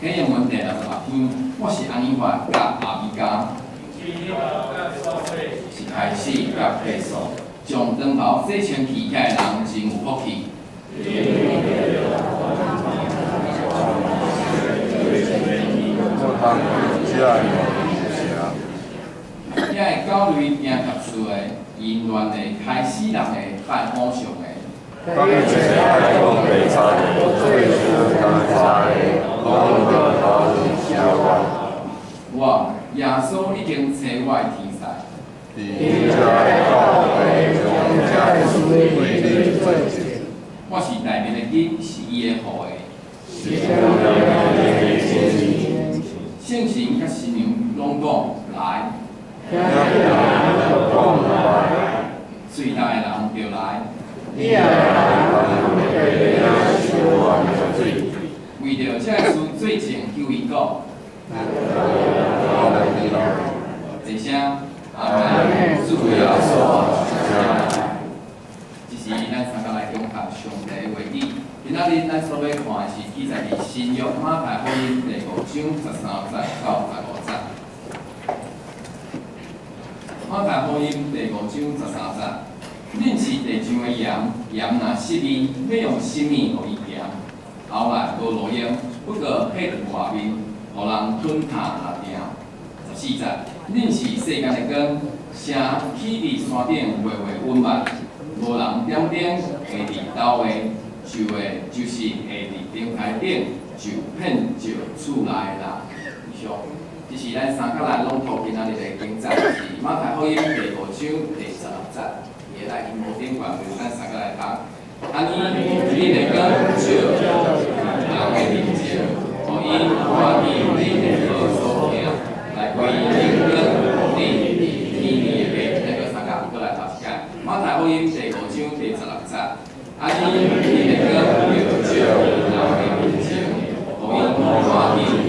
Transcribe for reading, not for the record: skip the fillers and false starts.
体验问题66篇，我是安尼法甲阿米加，是开始甲结束，将长袍洗穿起起来的人真有福气。遐个教类行特殊的，因缘的开始人的办好上的。当一切爱拢袂差，最是感谢，拢得好谢我耶稣已经找我的天使。你在教会中将为你做证，我是内面的金，是伊的予的。圣神甲新娘拢讲来，最大的人就来。为着这事最前求伊讲，一声阿门，主耶稣，这是咱三个来恭贺上帝的话语。今仔日咱所要看的是记载伫新约马太福音第5章13节到15节。马太福音第5章13节。恁是地上的盐，盐若失味，要用什么互伊咸？后来无路用，不过迄伫外面，互人吞下落定。14节，恁是世间的光，城起伫山顶，微微温暖，无人点灯下伫斗下，就会就是下伫灯台顶，就骗着厝内的人。以上，这是咱三角来拢读今仔日的经节，是马太福音第5章第16节。也来因无顶管，咱三个来读。安尼，你的光照人的面前，互因看见你的恶所行，来归灵光你天的白。咱个三个过来读一下。马太福音第5章第16节。安尼，你的光照人的面前，互因看见